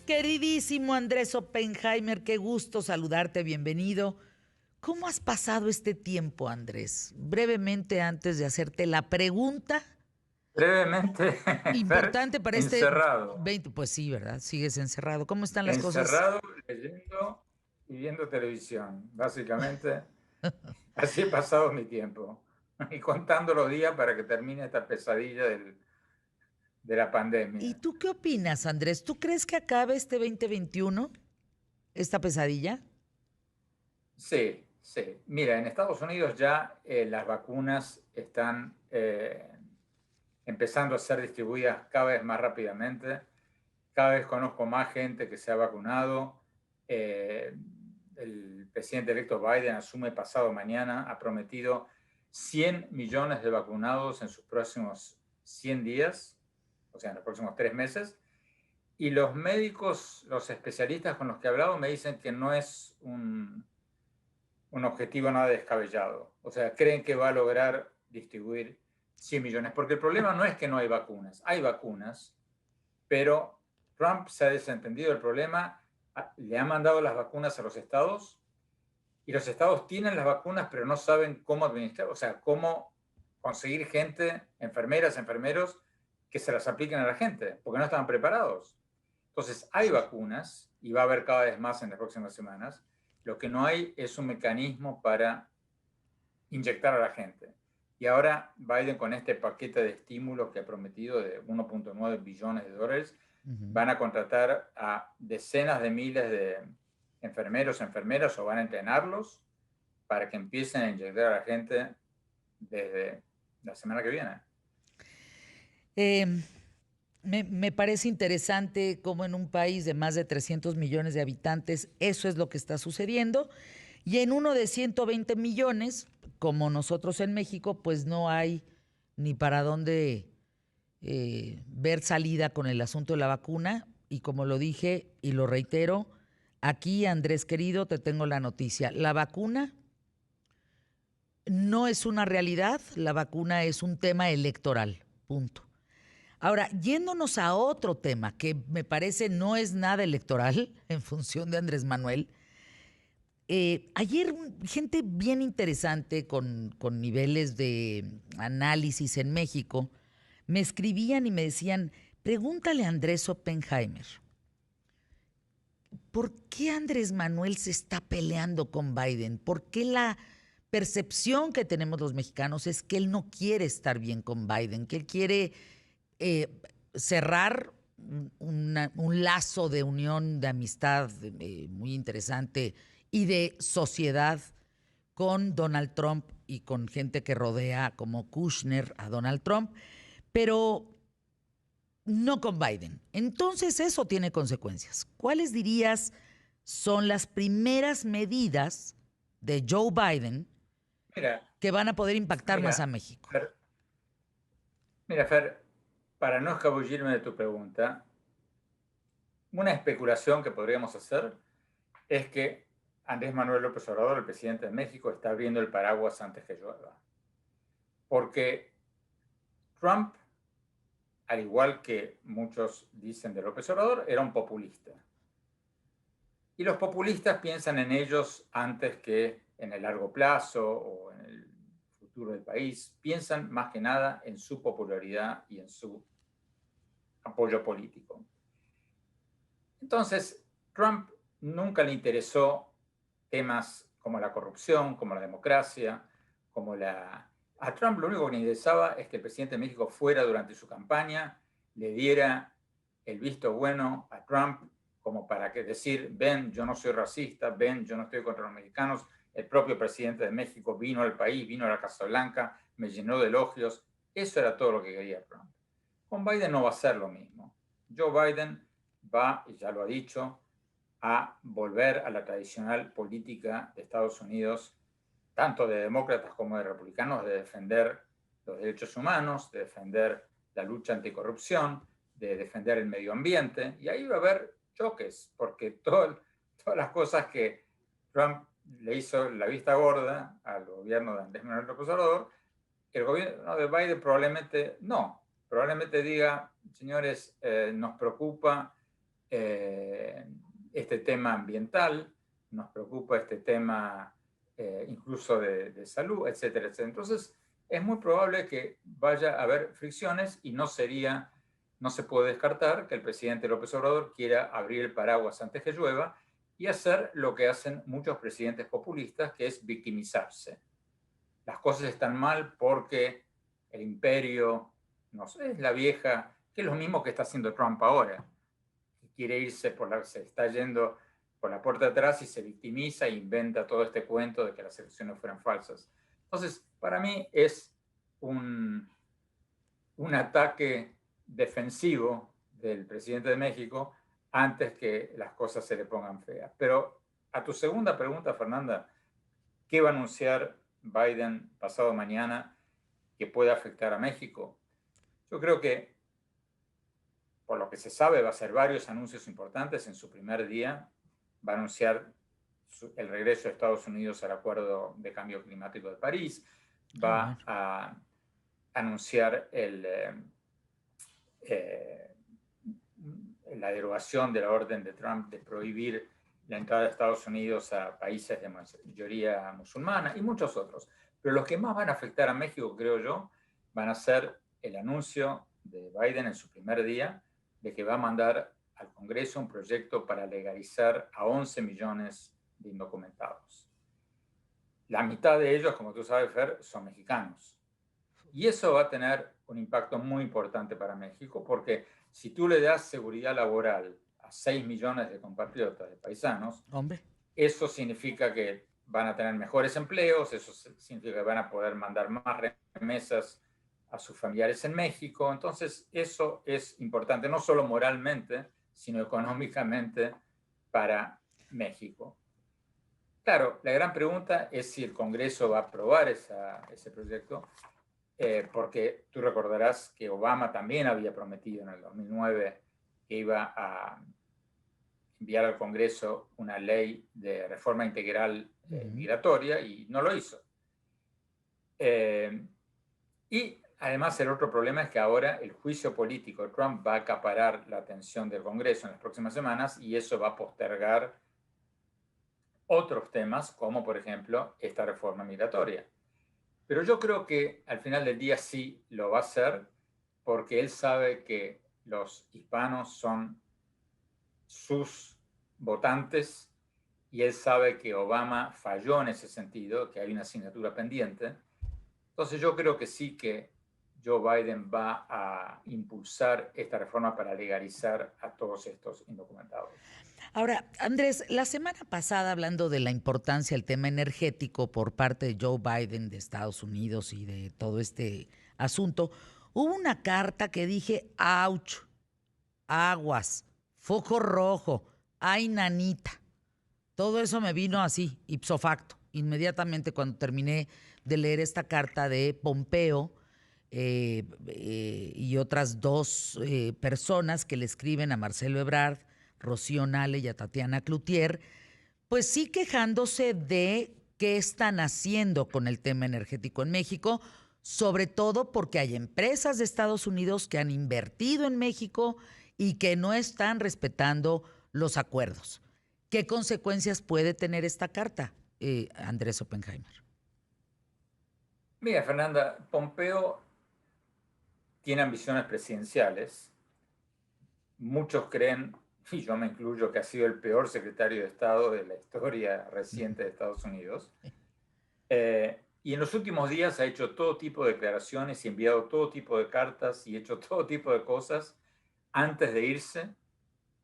Queridísimo Andrés Oppenheimer, qué gusto saludarte, bienvenido. ¿Cómo has pasado este tiempo, Andrés? Brevemente, antes de hacerte la pregunta Brevemente, Fer, importante para este encerrado, 20, pues sí, ¿verdad? Sigues encerrado. ¿Cómo están las cosas? encerrado, leyendo y viendo televisión. Básicamente, así he pasado mi tiempo. Y contando los días para que termine esta pesadilla de la ¿Y pandemia. tú qué opinas, Andrés? ¿Tú crees que acabe este 2021, esta pesadilla? Sí, sí. Mira, en Estados Unidos ya las vacunas están empezando a ser distribuidas cada vez más rápidamente. Cada vez conozco más gente que se ha vacunado. Eh, el presidente electo Biden asume pasado mañana, ha prometido 100 millones de vacunados en sus próximos 100 días, o sea, en los próximos 3 meses. Y los médicos, los especialistas con los que he hablado me dicen que no es un objetivo nada descabellado. O sea, creen que va a lograr distribuir 100 millones. Porque el problema no es que no hay vacunas, pero Trump se ha desentendido del problema, le ha mandado las vacunas a los estados y los estados tienen las vacunas, pero no saben cómo administrar, o sea, cómo conseguir gente, enfermeras, enfermeros, que se las apliquen a la gente, porque no estaban preparados. Entonces, hay vacunas y va a haber cada vez más en las próximas semanas. Lo que no hay es un mecanismo para inyectar a la gente. Y ahora Biden con este paquete de estímulos que ha prometido de 1.9 billones de dólares, Ujú. van a contratar a decenas de miles de enfermeros, enfermeras o van a entrenarlos para que empiecen a inyectar a la gente desde la semana que viene. Eh, me parece interesante cómo en un país de más de 300 millones de habitantes eso es lo que está sucediendo. Y en uno de 120 millones, como nosotros en México, pues no hay ni para dónde ver salida con el asunto de la vacuna. Y como lo dije y lo reitero, aquí, Andrés querido, te tengo la noticia. La vacuna no es una realidad, la vacuna es un tema electoral, punto. Ahora, yéndonos a otro tema que me parece no es nada electoral en función de Andrés Manuel. Ayer gente bien interesante con niveles de análisis en México me escribían y me decían, pregúntale a Andrés Oppenheimer, ¿por qué Andrés Manuel se está peleando con Biden? ¿Por qué la percepción que tenemos los mexicanos es que él no quiere estar bien con Biden, que él quiere eh, cerrar un lazo de unión, de amistad muy interesante y de sociedad con Donald Trump y con gente que rodea como Kushner a Donald Trump, pero no con Biden? Entonces eso tiene consecuencias. ¿Cuáles dirías son las primeras medidas de Joe Biden Mira, que van a poder impactar más a mira, México? Fer, mira, Fer, para no escabullirme de tu pregunta, una especulación que podríamos hacer es que Andrés Manuel López Obrador, el presidente de México, está abriendo el paraguas antes que llueva. Porque Trump, al igual que muchos dicen de López Obrador, era un populista. Y los populistas piensan en ellos antes que en el largo plazo o en el futuro del país. Piensan más que nada en su popularidad y en su apoyo político. Entonces, Trump nunca le interesó temas como la corrupción, como la democracia, como la... A Trump lo único que le interesaba es que el presidente de México fuera durante su campaña, le diera el visto bueno a Trump como para que decir, ven, yo no soy racista, ven, yo no estoy contra los mexicanos. El propio presidente de México vino al país, vino a la Casa Blanca, me llenó de elogios. Eso era todo lo que quería Trump. Con Biden no va a ser lo mismo. Joe Biden va, y ya lo ha dicho, a volver a la tradicional política de Estados Unidos, tanto de demócratas como de republicanos, de defender los derechos humanos, de defender la lucha anticorrupción, de defender el medio ambiente. Y ahí va a haber choques, porque todas las cosas que Trump le hizo la vista gorda al gobierno de Andrés Manuel López Obrador, el gobierno de Biden probablemente no. Probablemente diga, señores, nos preocupa este tema ambiental, nos preocupa este tema incluso de salud, etcétera, etcétera. Entonces, es muy probable que vaya a haber fricciones y no se puede descartar que el presidente López Obrador quiera abrir el paraguas antes que llueva y hacer lo que hacen muchos presidentes populistas, que es victimizarse. Las cosas están mal porque el imperio, no sé, es la vieja, que es lo mismo que está haciendo Trump ahora, que quiere irse se está yendo por la puerta de atrás y se victimiza e inventa todo este cuento de que las elecciones fueran falsas. Entonces, para mí es un ataque defensivo del presidente de México antes que las cosas se le pongan feas. Pero a tu segunda pregunta, Fernanda, ¿qué va a anunciar Biden pasado mañana que pueda afectar a México? Yo creo que, por lo que se sabe, va a hacer varios anuncios importantes en su primer día. Va a anunciar el regreso de Estados Unidos al Acuerdo de Cambio Climático de París. Va a anunciar la derogación de la orden de Trump de prohibir la entrada de Estados Unidos a países de mayoría musulmana y muchos otros. Pero los que más van a afectar a México, creo yo, van a ser el anuncio de Biden en su primer día de que va a mandar al Congreso un proyecto para legalizar a 11 millones de indocumentados. La mitad de ellos, como tú sabes, Fer, son mexicanos. Y eso va a tener un impacto muy importante para México, porque si tú le das seguridad laboral a 6 millones de compatriotas, de paisanos, Hombre, eso significa que van a tener mejores empleos, eso significa que van a poder mandar más remesas a sus familiares en México. Entonces, eso es importante, no solo moralmente, sino económicamente para México. Claro, la gran pregunta es si el Congreso va a aprobar ese proyecto, porque tú recordarás que Obama también había prometido en el 2009 que iba a enviar al Congreso una ley de reforma integral migratoria y no lo hizo. Y además el otro problema es que ahora el juicio político de Trump va a acaparar la atención del Congreso en las próximas semanas y eso va a postergar otros temas como por ejemplo esta reforma migratoria. Pero yo creo que al final del día sí lo va a hacer porque él sabe que los hispanos son sus votantes y él sabe que Obama falló en ese sentido, que hay una asignatura pendiente. Entonces yo creo que sí que Joe Biden va a impulsar esta reforma para legalizar a todos estos indocumentados. ahora, Andrés, la semana pasada, hablando de la importancia del tema energético por parte de Joe Biden de Estados Unidos y de todo este asunto, hubo una carta que dije, ouch, aguas, foco rojo, ay, nanita. Todo eso me vino así, ipso facto, inmediatamente cuando terminé de leer esta carta de Pompeo y otras dos personas que le escriben a Marcelo Ebrard, Rocío Nale y a Tatiana Cloutier, pues sí quejándose de qué están haciendo con el tema energético en México, sobre todo porque hay empresas de Estados Unidos que han invertido en México y que no están respetando los acuerdos. ¿Qué consecuencias puede tener esta carta, Andrés Oppenheimer? Mira, Fernanda, Pompeo tiene ambiciones presidenciales. Muchos creen, y yo me incluyo, que ha sido el peor secretario de Estado de la historia reciente de Estados Unidos. Y en los últimos días ha hecho todo tipo de declaraciones y enviado todo tipo de cartas y hecho todo tipo de cosas antes de irse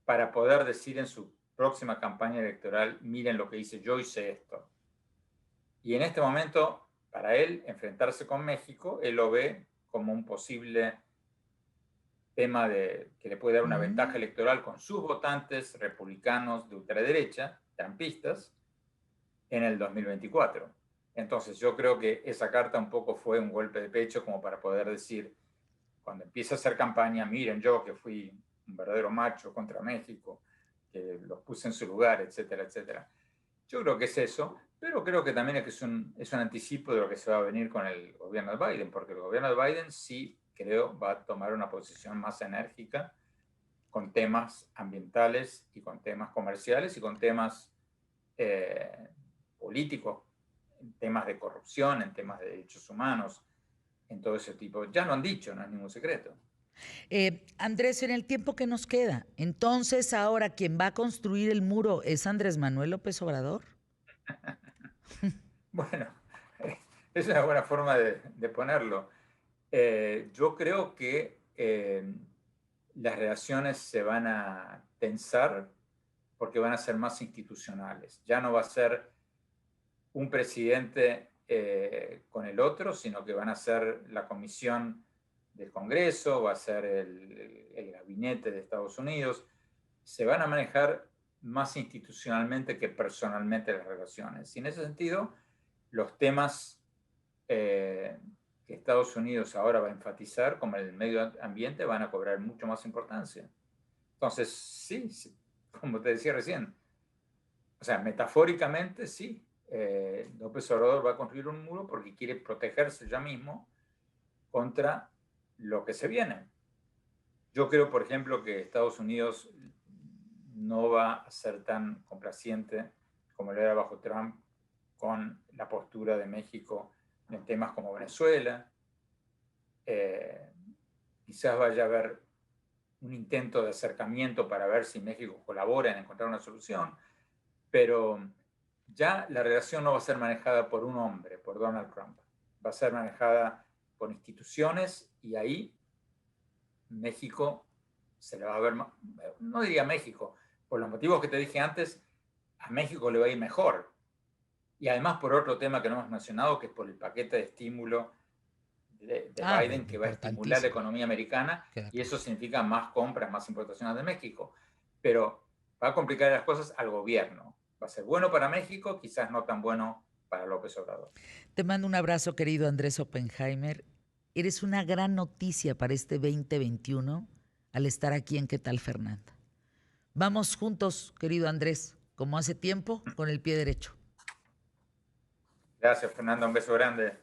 para poder decir en su próxima campaña electoral, miren lo que hice, yo hice esto. Y en este momento, para él, enfrentarse con México, él lo ve como un posible tema que le puede dar una ventaja electoral con sus votantes republicanos de ultraderecha, trampistas, en el 2024. Entonces yo creo que esa carta un poco fue un golpe de pecho como para poder decir, cuando empieza a hacer campaña, miren yo que fui un verdadero macho contra México, que los puse en su lugar, etcétera, etcétera. Yo creo que es eso, pero creo que también es un anticipo de lo que se va a venir con el gobierno de Biden, porque el gobierno de Biden sí, creo, va a tomar una posición más enérgica con temas ambientales y con temas comerciales y con temas políticos, en temas de corrupción, en temas de derechos humanos, en todo ese tipo. Ya lo han dicho, no es ningún secreto. Andrés, en el tiempo que nos queda, entonces ahora quien va a construir el muro es Andrés Manuel López Obrador. Bueno, es una buena forma de ponerlo. Yo creo que las relaciones se van a tensar porque van a ser más institucionales. Ya no va a ser un presidente con el otro, sino que van a ser la comisión del Congreso, va a ser el gabinete de Estados Unidos. Se van a manejar más institucionalmente que personalmente las relaciones. Y en ese sentido, los temas que Estados Unidos ahora va a enfatizar, como el medio ambiente, van a cobrar mucho más importancia. Entonces, sí, como te decía recién, o sea, metafóricamente sí, López Obrador va a construir un muro porque quiere protegerse ya mismo contra lo que se viene. Yo creo, por ejemplo, que Estados Unidos no va a ser tan complaciente como lo era bajo Trump con la postura de México en temas como Venezuela. Quizás vaya a haber un intento de acercamiento para ver si México colabora en encontrar una solución, pero ya la relación no va a ser manejada por un hombre, por Donald Trump. Va a ser manejada por instituciones y ahí México se le va a ver, no diría México, por los motivos que te dije antes, a México le va a ir mejor. Y además por otro tema que no hemos mencionado, que es por el paquete de estímulo de Biden, que va a estimular la Importantísimo. economía americana, Queda y claro. eso significa más compras, más importaciones de México. Pero va a complicar las cosas al gobierno. Va a ser bueno para México, quizás no tan bueno para López Obrador. Te mando un abrazo, querido Andrés Oppenheimer. Eres una gran noticia para este 2021 al estar aquí en ¿Qué tal, Fernanda? Vamos juntos, querido Andrés, como hace tiempo, con el pie derecho. Gracias, Fernando. Un beso grande.